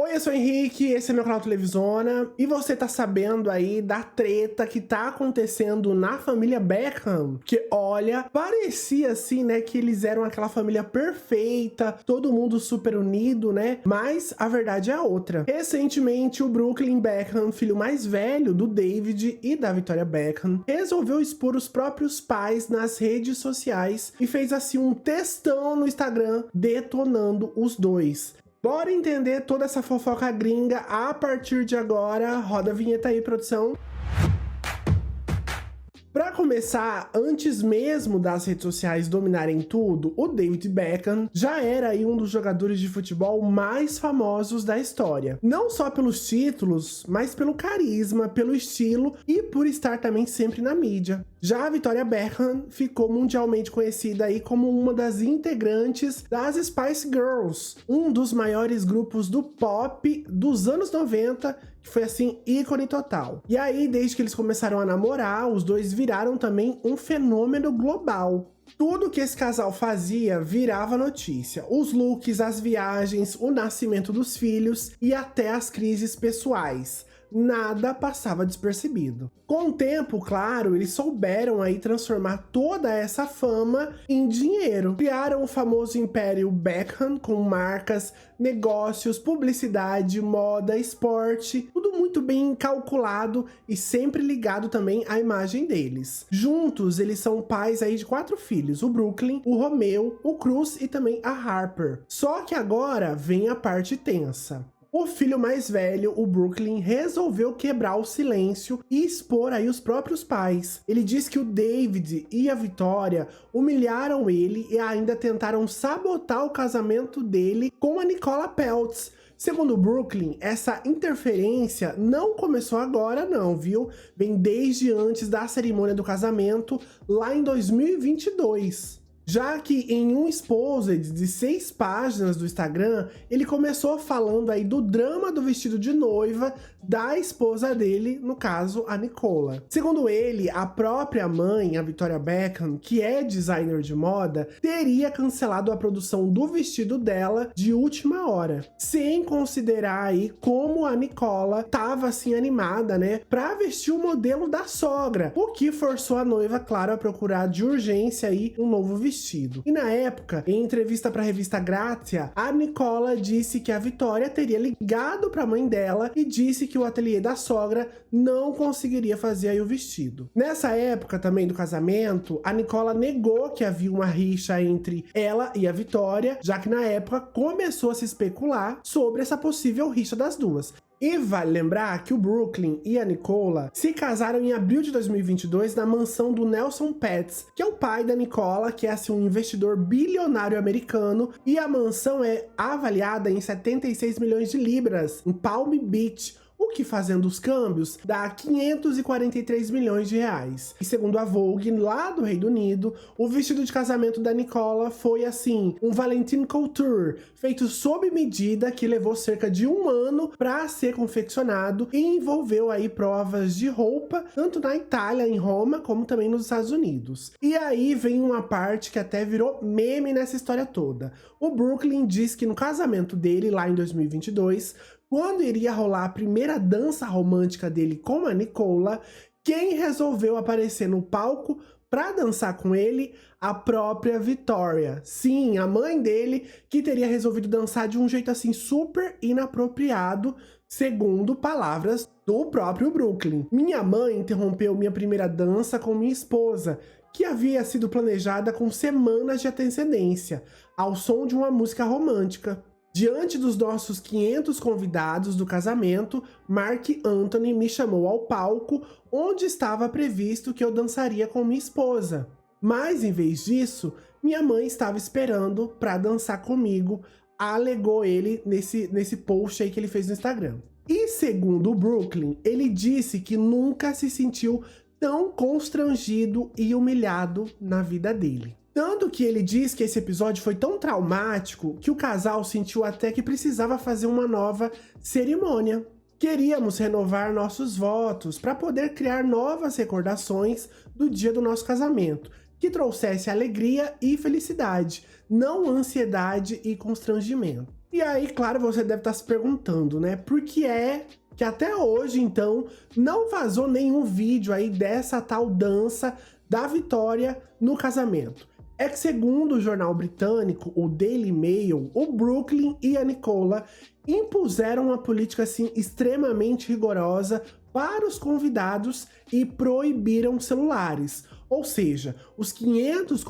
Oi, eu sou o Henrique, esse é meu canal Televisona, e você tá sabendo aí da treta que tá acontecendo na família Beckham? Que olha, parecia assim, né, que eles eram aquela família perfeita, todo mundo super unido, né? Mas a verdade é outra. Recentemente, o Brooklyn Beckham, filho mais velho do David e da Victoria Beckham, resolveu expor os próprios pais nas redes sociais e fez assim um textão no Instagram detonando os dois. Bora entender toda essa fofoca gringa a partir de agora. Roda a vinheta aí, produção. Pra começar, antes mesmo das redes sociais dominarem tudo, o David Beckham já era aí um dos jogadores de futebol mais famosos da história. Não só pelos títulos, mas pelo carisma, pelo estilo e por estar também sempre na mídia. Já a Victoria Beckham ficou mundialmente conhecida aí como uma das integrantes das Spice Girls, um dos maiores grupos do pop dos anos 90, que foi assim, ícone total. E aí, desde que eles começaram a namorar, os dois viraram também um fenômeno global. Tudo que esse casal fazia virava notícia. Os looks, as viagens, o nascimento dos filhos e até as crises pessoais. Nada passava despercebido. Com o tempo, claro, eles souberam aí transformar toda essa fama em dinheiro. Criaram o famoso império Beckham com marcas, negócios, publicidade, moda, esporte, tudo muito bem calculado e sempre ligado também à imagem deles. Juntos, eles são pais aí de 4 filhos, o Brooklyn, o Romeo, o Cruz e também a Harper. Só que agora vem a parte tensa. O filho mais velho, o Brooklyn, resolveu quebrar o silêncio e expor aí os próprios pais. Ele diz que o David e a Victoria humilharam ele e ainda tentaram sabotar o casamento dele com a Nicola Peltz. Segundo o Brooklyn, essa interferência não começou agora não, viu? Vem desde antes da cerimônia do casamento, lá em 2022. Já que em um exposed de 6 páginas do Instagram, ele começou falando aí do drama do vestido de noiva da esposa dele, no caso, a Nicola. Segundo ele, a própria mãe, a Victoria Beckham, que é designer de moda, teria cancelado a produção do vestido dela de última hora, sem considerar aí como a Nicola tava assim animada, né, pra vestir o modelo da sogra, o que forçou a noiva, claro, a procurar de urgência aí um novo vestido. E na época, em entrevista para a revista Grazia, a Nicola disse que a Victoria teria ligado para a mãe dela e disse que o ateliê da sogra não conseguiria fazer aí o vestido. Nessa época também do casamento, a Nicola negou que havia uma rixa entre ela e a Victoria, já que na época começou a se especular sobre essa possível rixa das duas. E vale lembrar que o Brooklyn e a Nicola se casaram em abril de 2022 na mansão do Nelson Peltz, que é o pai da Nicola, que é assim um investidor bilionário americano, e a mansão é avaliada em 76 milhões de libras em Palm Beach, o que, fazendo os câmbios, dá 543 milhões de reais. E segundo a Vogue, lá do Reino Unido, o vestido de casamento da Nicola foi assim, um Valentine Couture, feito sob medida, que levou cerca de 1 ano para ser confeccionado e envolveu aí provas de roupa, tanto na Itália, em Roma, como também nos Estados Unidos. E aí vem uma parte que até virou meme nessa história toda. O Brooklyn diz que no casamento dele, lá em 2022, quando iria rolar a primeira dança romântica dele com a Nicola, quem resolveu aparecer no palco para dançar com ele? A própria Victoria. Sim, a mãe dele, que teria resolvido dançar de um jeito assim super inapropriado, segundo palavras do próprio Brooklyn. Minha mãe interrompeu minha primeira dança com minha esposa, que havia sido planejada com semanas de antecedência, ao som de uma música romântica. Diante dos nossos 500 convidados do casamento, Marc Anthony me chamou ao palco, onde estava previsto que eu dançaria com minha esposa. Mas, em vez disso, minha mãe estava esperando para dançar comigo, alegou ele nesse post aí que ele fez no Instagram. E segundo o Brooklyn, ele disse que nunca se sentiu tão constrangido e humilhado na vida dele. Tanto que ele diz que esse episódio foi tão traumático que o casal sentiu até que precisava fazer uma nova cerimônia. Queríamos renovar nossos votos para poder criar novas recordações do dia do nosso casamento, que trouxesse alegria e felicidade, não ansiedade e constrangimento. E aí, claro, você deve estar se perguntando, né? Por que é que até hoje, então, não vazou nenhum vídeo aí dessa tal dança da Vitória no casamento? É que, segundo o jornal britânico, o Daily Mail, o Brooklyn e a Nicola impuseram uma política assim extremamente rigorosa para os convidados e proibiram celulares. Ou seja, os 500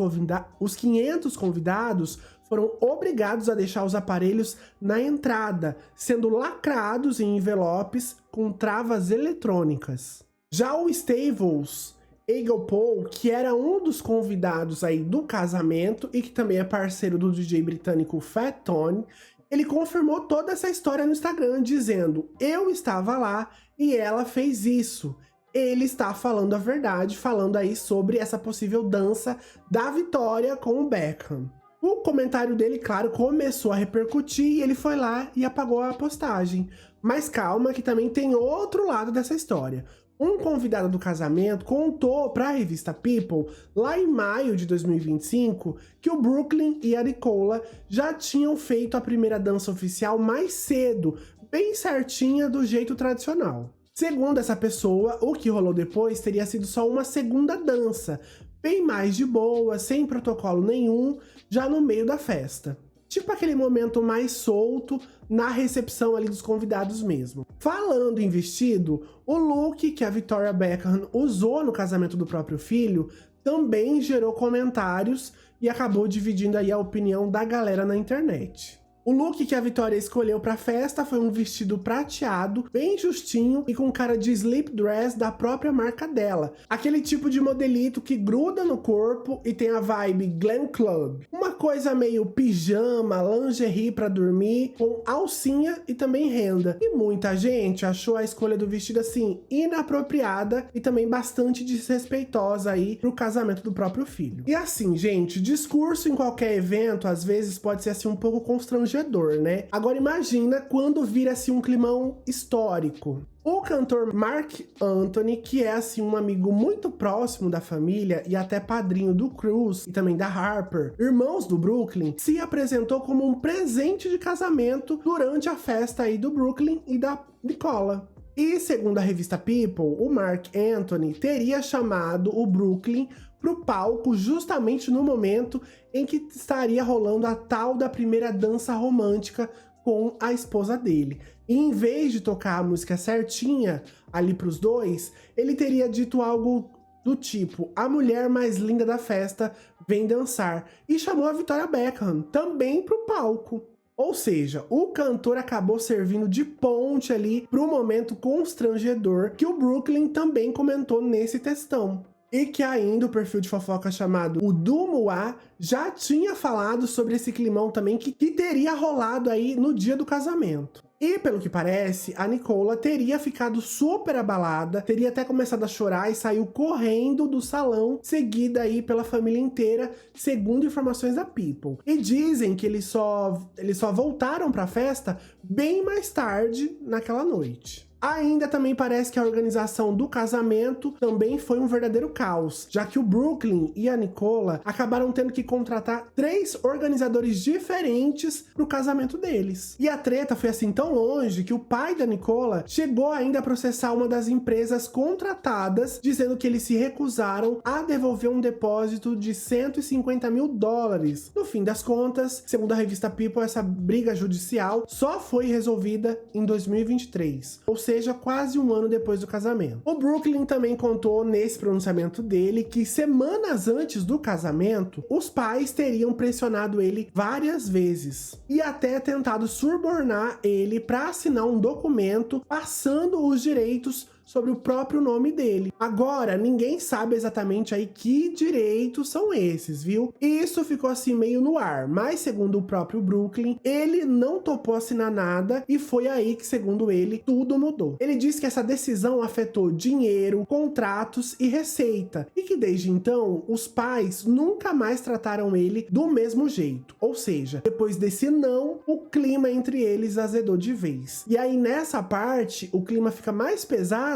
convidados foram obrigados a deixar os aparelhos na entrada, sendo lacrados em envelopes com travas eletrônicas. Já o Stavros Eagle, que era um dos convidados aí do casamento e que também é parceiro do DJ britânico Fat Tony, ele confirmou toda essa história no Instagram, dizendo: eu estava lá e ela fez isso. Ele está falando a verdade, falando aí sobre essa possível dança da Vitória com o Beckham. O comentário dele, claro, começou a repercutir e ele foi lá e apagou a postagem. Mas calma que também tem outro lado dessa história. Um convidado do casamento contou para a revista People, lá em maio de 2025, que o Brooklyn e a Nicola já tinham feito a primeira dança oficial mais cedo, bem certinha do jeito tradicional. Segundo essa pessoa, o que rolou depois teria sido só uma segunda dança, bem mais de boa, sem protocolo nenhum, já no meio da festa. Tipo aquele momento mais solto na recepção ali dos convidados mesmo. Falando em vestido, o look que a Victoria Beckham usou no casamento do próprio filho também gerou comentários e acabou dividindo aí a opinião da galera na internet. O look que a Vitória escolheu para a festa foi um vestido prateado, bem justinho e com cara de slip dress da própria marca dela. Aquele tipo de modelito que gruda no corpo e tem a vibe glam club. Uma coisa meio pijama, lingerie para dormir, com alcinha e também renda. E muita gente achou a escolha do vestido assim inapropriada e também bastante desrespeitosa aí pro casamento do próprio filho. E assim, gente, discurso em qualquer evento às vezes pode ser assim um pouco constrangedor, né? Agora imagina quando vira assim um climão histórico. O cantor Marc Anthony, que é assim um amigo muito próximo da família e até padrinho do Cruz e também da Harper, irmãos do Brooklyn, se apresentou como um presente de casamento durante a festa aí do Brooklyn e da Nicola. E segundo a revista People, o Marc Anthony teria chamado o Brooklyn pro palco justamente no momento em que estaria rolando a tal da primeira dança romântica com a esposa dele. E em vez de tocar a música certinha ali pros dois, ele teria dito algo do tipo: a mulher mais linda da festa vem dançar, e chamou a Victoria Beckham também pro palco. Ou seja, o cantor acabou servindo de ponte ali pro momento constrangedor que o Brooklyn também comentou nesse textão. E que ainda o perfil de fofoca chamado o Dumuá já tinha falado sobre esse climão também que teria rolado aí no dia do casamento. E pelo que parece, a Nicola teria ficado super abalada, teria até começado a chorar e saiu correndo do salão, seguida aí pela família inteira, segundo informações da People. E dizem que eles só voltaram para a festa bem mais tarde naquela noite. Ainda também parece que a organização do casamento também foi um verdadeiro caos, já que o Brooklyn e a Nicola acabaram tendo que contratar 3 organizadores diferentes pro casamento deles. E a treta foi assim tão longe que o pai da Nicola chegou ainda a processar uma das empresas contratadas, dizendo que eles se recusaram a devolver um depósito de $150 mil. No fim das contas, segundo a revista People, essa briga judicial só foi resolvida em 2023, ou seja, quase um ano depois do casamento. O Brooklyn também contou nesse pronunciamento dele que semanas antes do casamento, os pais teriam pressionado ele várias vezes e até tentado subornar ele para assinar um documento passando os direitos sobre o próprio nome dele. Agora, ninguém sabe exatamente aí que direitos são esses, viu? E isso ficou assim meio no ar, mas segundo o próprio Brooklyn, ele não topou assinar nada e foi aí que, segundo ele, tudo mudou. Ele disse que essa decisão afetou dinheiro, contratos e receita, e que desde então, os pais nunca mais trataram ele do mesmo jeito. Ou seja, depois desse não, o clima entre eles azedou de vez. E aí nessa parte, o clima fica mais pesado,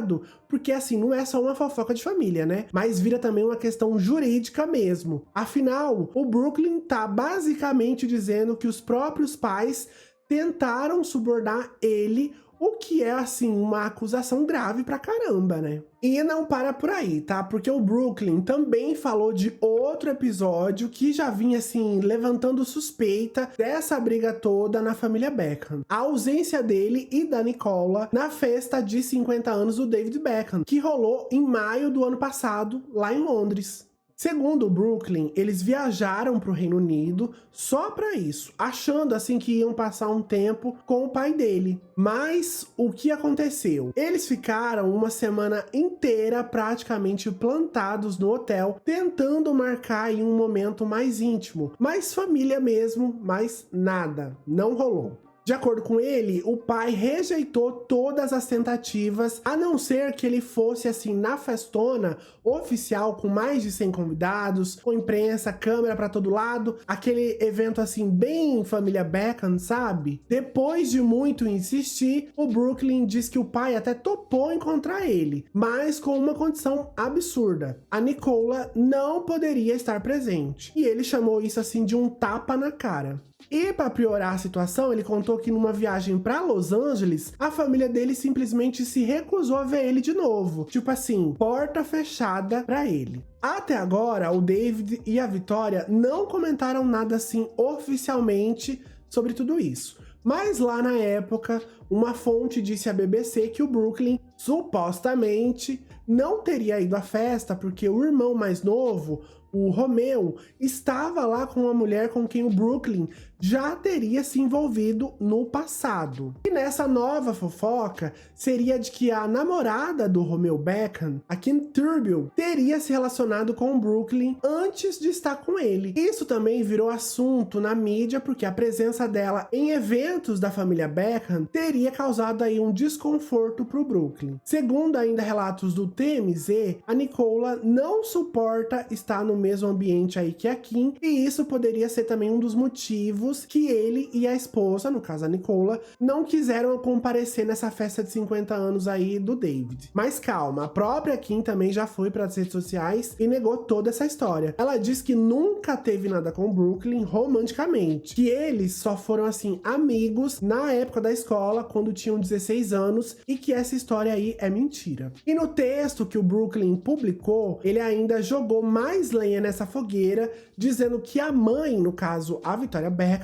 porque assim, não é só uma fofoca de família, né? Mas vira também uma questão jurídica mesmo. Afinal, o Brooklyn tá basicamente dizendo que os próprios pais tentaram subornar ele, o que é, assim, uma acusação grave pra caramba, né? E não para por aí, tá? Porque o Brooklyn também falou de outro episódio que já vinha, assim, levantando suspeita dessa briga toda na família Beckham. A ausência dele e da Nicola na festa de 50 anos do David Beckham, que rolou em maio do ano passado, lá em Londres. Segundo o Brooklyn, eles viajaram para o Reino Unido só para isso, achando assim que iam passar um tempo com o pai dele. Mas o que aconteceu? Eles ficaram uma semana inteira praticamente plantados no hotel, tentando marcar em um momento mais íntimo, mais família mesmo, mas nada, não rolou. De acordo com ele, o pai rejeitou todas as tentativas, a não ser que ele fosse assim na festona oficial com mais de 100 convidados, com imprensa, câmera pra todo lado, aquele evento assim bem família Beckham, sabe? Depois de muito insistir, o Brooklyn diz que o pai até topou encontrar ele, mas com uma condição absurda: a Nicola não poderia estar presente. E ele chamou isso assim de um tapa na cara. E para piorar a situação, ele contou que numa viagem para Los Angeles, a família dele simplesmente se recusou a ver ele de novo. Tipo assim, porta fechada para ele. Até agora, o David e a Victoria não comentaram nada assim oficialmente sobre tudo isso. Mas lá na época, uma fonte disse à BBC que o Brooklyn supostamente não teria ido à festa porque o irmão mais novo, o Romeo, estava lá com uma mulher com quem o Brooklyn já teria se envolvido no passado. E nessa nova fofoca seria de que a namorada do Romeo Beckham, a Kim Turbill, teria se relacionado com o Brooklyn antes de estar com ele. Isso também virou assunto na mídia porque a presença dela em eventos da família Beckham teria causado aí um desconforto para o Brooklyn. Segundo ainda relatos do TMZ, a Nicola não suporta estar no mesmo ambiente aí que a Kim, e isso poderia ser também um dos motivos que ele e a esposa, no caso a Nicola, não quiseram comparecer nessa festa de 50 anos aí do David. Mas calma, a própria Kim também já foi para as redes sociais e negou toda essa história. Ela diz que nunca teve nada com o Brooklyn romanticamente, que eles só foram assim amigos na época da escola, quando tinham 16 anos, e que essa história aí é mentira. E no texto que o Brooklyn publicou, ele ainda jogou mais lenha nessa fogueira, dizendo que a mãe, no caso a Victoria Beckham,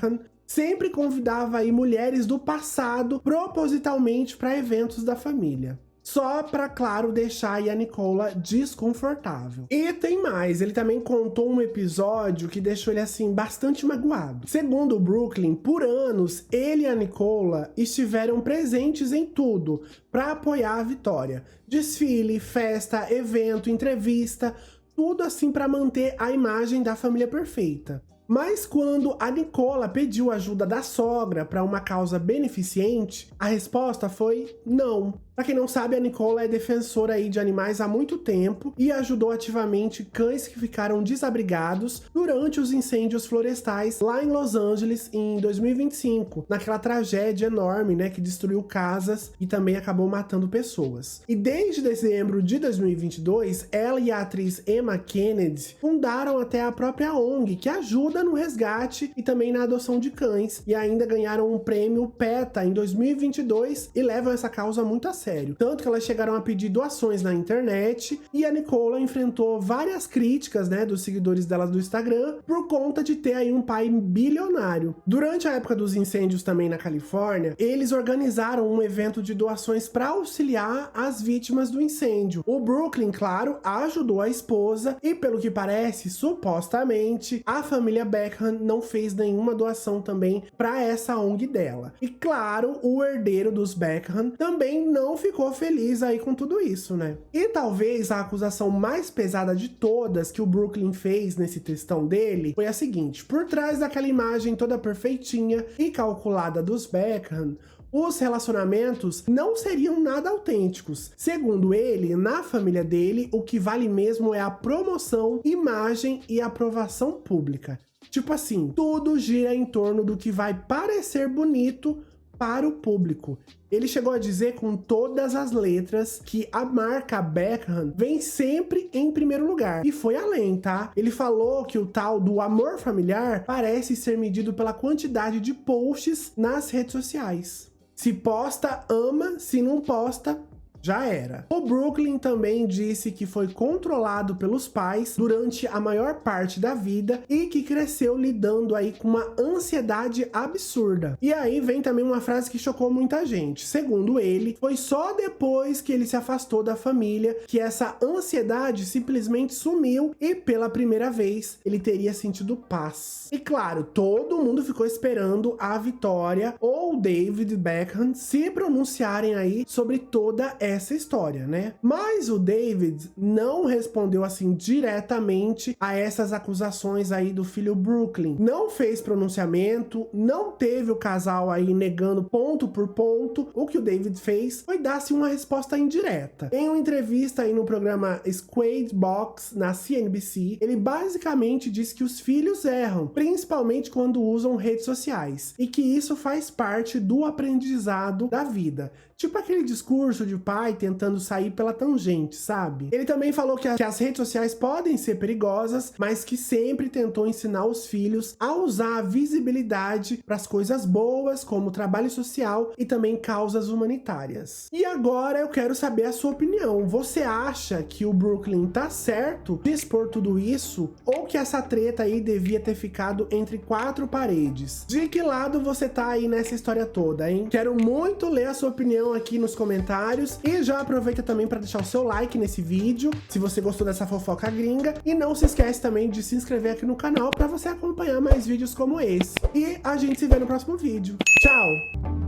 sempre convidava aí mulheres do passado propositalmente para eventos da família. Só para, claro, deixar aí a Nicola desconfortável. E tem mais, ele também contou um episódio que deixou ele assim bastante magoado. Segundo o Brooklyn, por anos, ele e a Nicola estiveram presentes em tudo para apoiar a Victoria. Desfile, festa, evento, entrevista, tudo assim para manter a imagem da família perfeita. Mas quando a Nicola pediu ajuda da sogra para uma causa beneficente, a resposta foi não. Pra quem não sabe, a Nicola é defensora aí de animais há muito tempo e ajudou ativamente cães que ficaram desabrigados durante os incêndios florestais lá em Los Angeles em 2025, naquela tragédia enorme, né, que destruiu casas e também acabou matando pessoas. E desde dezembro de 2022, ela e a atriz Emma Kennedy fundaram até a própria ONG, que ajuda no resgate e também na adoção de cães, e ainda ganharam um prêmio PETA em 2022 e levam essa causa muito a sério. Tanto que elas chegaram a pedir doações na internet e a Nicola enfrentou várias críticas, né, dos seguidores dela do Instagram por conta de ter aí um pai bilionário. Durante a época dos incêndios também na Califórnia, eles organizaram um evento de doações para auxiliar as vítimas do incêndio. O Brooklyn, claro, ajudou a esposa e, pelo que parece, supostamente, a família Beckham não fez nenhuma doação também para essa ONG dela. E claro, o herdeiro dos Beckham também não ficou feliz aí com tudo isso, né? E talvez a acusação mais pesada de todas que o Brooklyn fez nesse textão dele foi a seguinte: por trás daquela imagem toda perfeitinha e calculada dos Beckham, os relacionamentos não seriam nada autênticos. Segundo ele, na família dele, o que vale mesmo é a promoção, imagem e aprovação pública. Tipo assim, tudo gira em torno do que vai parecer bonito para o público. Ele chegou a dizer com todas as letras que a marca Beckham vem sempre em primeiro lugar. E foi além, tá? Ele falou que o tal do amor familiar parece ser medido pela quantidade de posts nas redes sociais. Se posta, ama. Se não posta, já era. O Brooklyn também disse que foi controlado pelos pais durante a maior parte da vida e que cresceu lidando aí com uma ansiedade absurda. E aí vem também uma frase que chocou muita gente. Segundo ele, foi só depois que ele se afastou da família que essa ansiedade simplesmente sumiu e pela primeira vez ele teria sentido paz. E claro, todo mundo ficou esperando a Victoria ou o David Beckham se pronunciarem aí sobre toda essa história, né? Mas o David não respondeu assim diretamente a essas acusações aí do filho Brooklyn. Não fez pronunciamento, não teve o casal aí negando ponto por ponto. O que o David fez foi dar-se uma resposta indireta. Em uma entrevista aí no programa Squared Box na CNBC, ele basicamente disse que os filhos erram, principalmente quando usam redes sociais, e que isso faz parte do aprendizado da vida. Tipo aquele discurso de pai tentando sair pela tangente, sabe? Ele também falou que as redes sociais podem ser perigosas, mas que sempre tentou ensinar os filhos a usar a visibilidade para as coisas boas, como trabalho social e também causas humanitárias. E agora eu quero saber a sua opinião. Você acha que o Brooklyn tá certo de expor tudo isso? Ou que essa treta aí devia ter ficado entre quatro paredes? De que lado você tá aí nessa história toda, hein? Quero muito ler a sua opinião aqui nos comentários e já aproveita também para deixar o seu like nesse vídeo, se você gostou dessa fofoca gringa, e não se esquece também de se inscrever aqui no canal para você acompanhar mais vídeos como esse. E a gente se vê no próximo vídeo. Tchau!